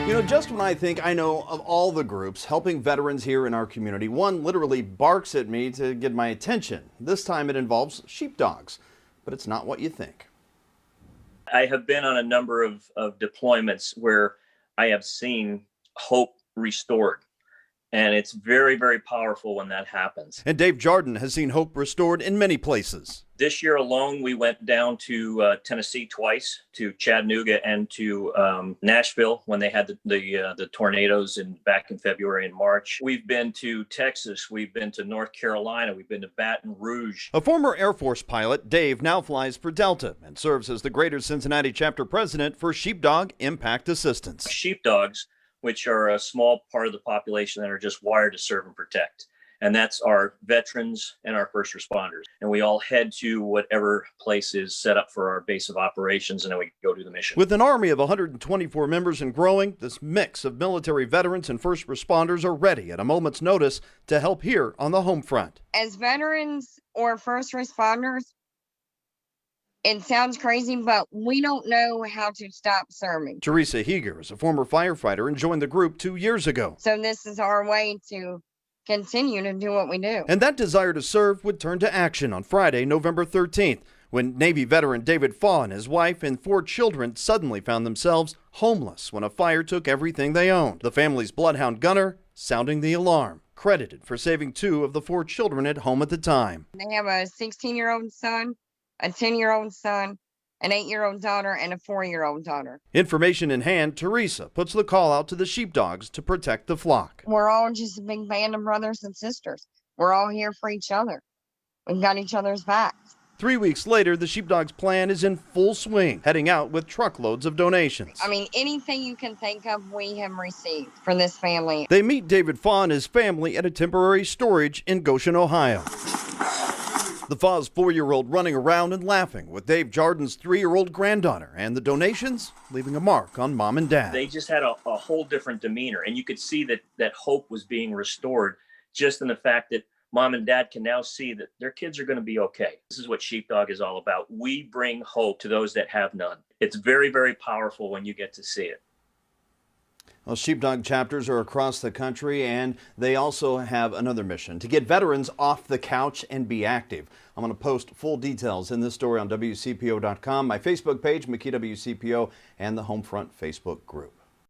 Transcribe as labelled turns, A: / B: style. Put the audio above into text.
A: Just when I think I know of all the groups helping veterans here in our community, one literally barks at me to get my attention. This time it involves sheepdogs, but it's not what you think.
B: I have been on a number of deployments where I have seen hope restored. And it's very, very powerful when that happens.
A: And Dave Jardin has seen hope restored in many places.
B: This year alone, we went down to Tennessee twice, to Chattanooga and to Nashville when they had the tornadoes back in February and March. We've been to Texas. We've been to North Carolina. We've been to Baton Rouge.
A: A former Air Force pilot, Dave now flies for Delta and serves as the Greater Cincinnati chapter president for Sheepdog Impact Assistance.
B: Sheepdogs, which are a small part of the population that are just wired to serve and protect. And that's our veterans and our first responders. And we all head to whatever place is set up for our base of operations, and then we go do the mission.
A: With an army of 124 members and growing, this mix of military veterans and first responders are ready at a moment's notice to help here on the home front.
C: As veterans or first responders, it sounds crazy, but we don't know how to stop serving.
A: Teresa Heger is a former firefighter and joined the group 2 years ago.
C: So this is our way to continue to do what we do.
A: And that desire to serve would turn to action on Friday, November 13th, when Navy veteran David Faw and his wife and 4 children suddenly found themselves homeless when a fire took everything they owned. The family's bloodhound Gunner sounding the alarm, credited for saving 2 of the 4 children at home at the time.
C: They have a 16-year-old son, a 10-year-old son, an 8-year-old daughter, and a 4-year-old daughter.
A: Information in hand, Teresa puts the call out to the sheepdogs to protect the flock.
C: We're all just a big band of brothers and sisters. We're all here for each other. We've got each other's backs.
A: 3 weeks later, the sheepdogs plan is in full swing, heading out with truckloads of donations.
C: I mean, anything you can think of, we have received for this family.
A: They meet David Faw and his family at a temporary storage in Goshen, Ohio. The Faw's 4-year-old running around and laughing with Dave Jardin's 3-year-old granddaughter, and the donations leaving a mark on mom and dad.
B: They just had a whole different demeanor, and you could see that hope was being restored just in the fact that mom and dad can now see that their kids are going to be okay. This is what Sheepdog is all about. We bring hope to those that have none. It's very, very powerful when you get to see it.
A: Well, Sheepdog chapters are across the country, and they also have another mission: to get veterans off the couch and be active. I'm going to post full details in this story on WCPO.com, my Facebook page, McKee WCPO, and the Homefront Facebook group.